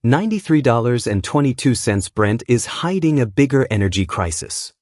$93.22 Brent is hiding a bigger energy crisis.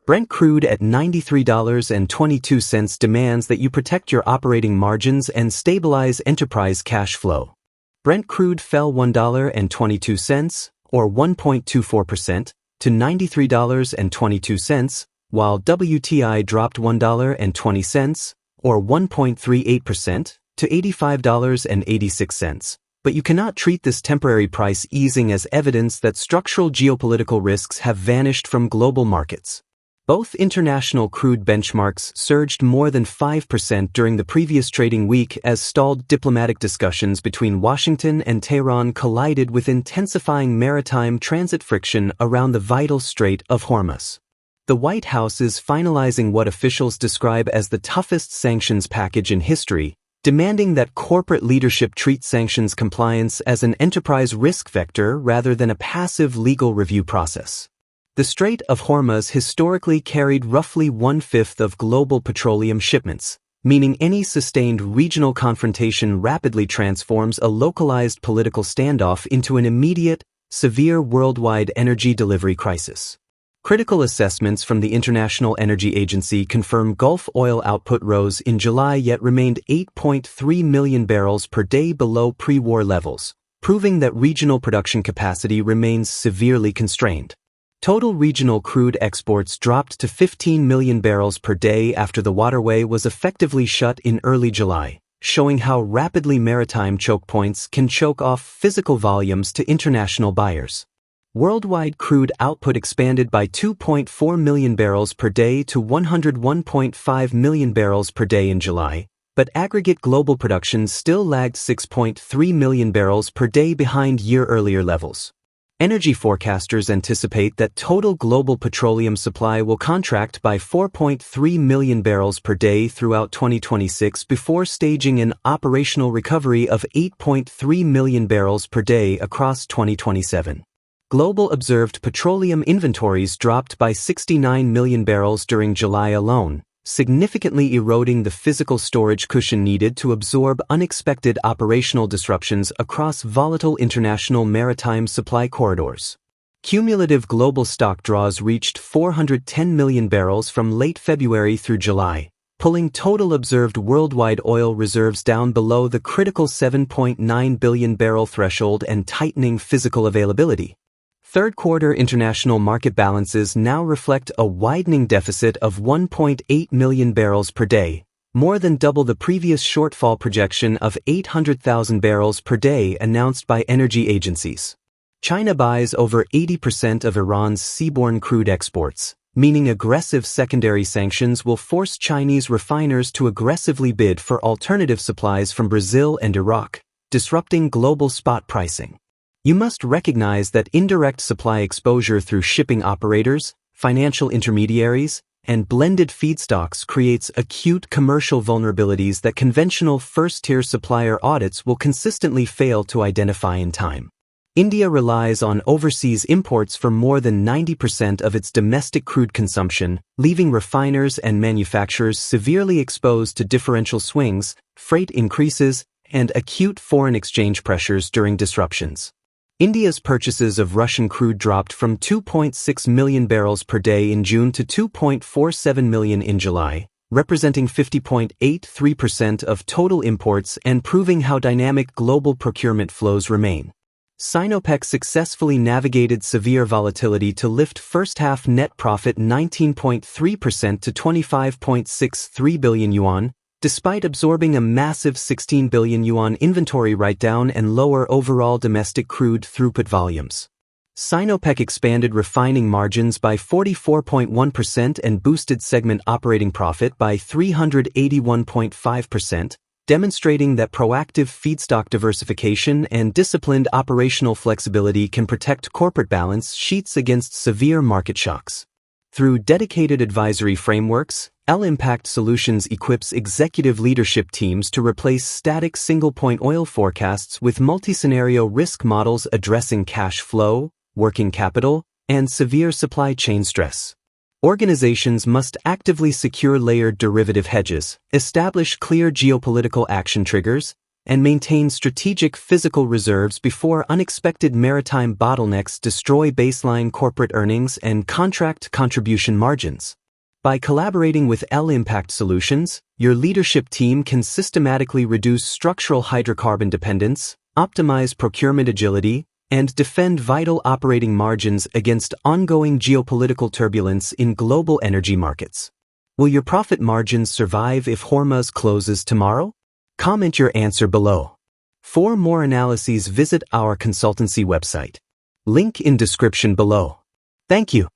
Brent crude at $93.22 demands that you protect your operating margins and stabilize enterprise cash flow. Brent crude fell $1.22, or 1.24%, to $93.22, while WTI dropped $1.20, or 1.38%, to $85.86. But you cannot treat this temporary price easing as evidence that structural geopolitical risks have vanished from global markets. Both international crude benchmarks surged more than 5% during the previous trading week as stalled diplomatic discussions between Washington and Tehran collided with intensifying maritime transit friction around the vital Strait of Hormuz. The White House is finalizing what officials describe as the toughest sanctions package in history, demanding that corporate leadership treat sanctions compliance as an enterprise risk vector rather than a passive legal review process. The Strait of Hormuz historically carried roughly one-fifth of global petroleum shipments, meaning any sustained regional confrontation rapidly transforms a localized political standoff into an immediate, severe worldwide energy delivery crisis. Critical assessments from the International Energy Agency confirm Gulf oil output rose in July yet remained 8.3 million barrels per day below pre-war levels, proving that regional production capacity remains severely constrained. Total regional crude exports dropped to 15 million barrels per day after the waterway was effectively shut in early July, showing how rapidly maritime choke points can choke off physical volumes to international buyers. Worldwide crude output expanded by 2.4 million barrels per day to 101.5 million barrels per day in July, but aggregate global production still lagged 6.3 million barrels per day behind year-earlier levels. Energy forecasters anticipate that total global petroleum supply will contract by 4.3 million barrels per day throughout 2026 before staging an operational recovery of 8.3 million barrels per day across 2027. Global observed petroleum inventories dropped by 69 million barrels during July alone, significantly eroding the physical storage cushion needed to absorb unexpected operational disruptions across volatile international maritime supply corridors. Cumulative global stock draws reached 410 million barrels from late February through July, pulling total observed worldwide oil reserves down below the critical 7.9 billion barrel threshold and tightening physical availability. Third-quarter international market balances now reflect a widening deficit of 1.8 million barrels per day, more than double the previous shortfall projection of 800,000 barrels per day announced by energy agencies. China buys over 80% of Iran's seaborne crude exports, meaning aggressive secondary sanctions will force Chinese refiners to aggressively bid for alternative supplies from Brazil and Iraq, disrupting global spot pricing. You must recognize that indirect supply exposure through shipping operators, financial intermediaries, and blended feedstocks creates acute commercial vulnerabilities that conventional first-tier supplier audits will consistently fail to identify in time. India relies on overseas imports for more than 90% of its domestic crude consumption, leaving refiners and manufacturers severely exposed to differential swings, freight increases, and acute foreign exchange pressures during disruptions. India's purchases of Russian crude dropped from 2.6 million barrels per day in June to 2.47 million in July, representing 50.83% of total imports and proving how dynamic global procurement flows remain. Sinopec successfully navigated severe volatility to lift first-half net profit 19.3% to 25.63 billion yuan, despite absorbing a massive 16 billion yuan inventory write-down and lower overall domestic crude throughput volumes. Sinopec expanded refining margins by 44.1% and boosted segment operating profit by 381.5%, demonstrating that proactive feedstock diversification and disciplined operational flexibility can protect corporate balance sheets against severe market shocks. Through dedicated advisory frameworks, L-Impact Solutions equips executive leadership teams to replace static single-point oil forecasts with multi-scenario risk models addressing cash flow, working capital, and severe supply chain stress. Organizations must actively secure layered derivative hedges, establish clear geopolitical action triggers, and maintain strategic physical reserves before unexpected maritime bottlenecks destroy baseline corporate earnings and contract contribution margins. By collaborating with L-Impact Solutions, your leadership team can systematically reduce structural hydrocarbon dependence, optimize procurement agility, and defend vital operating margins against ongoing geopolitical turbulence in global energy markets. Will your profit margins survive if Hormuz closes tomorrow? Comment your answer below. For more analyses, visit our consultancy website. Link in description below. Thank you.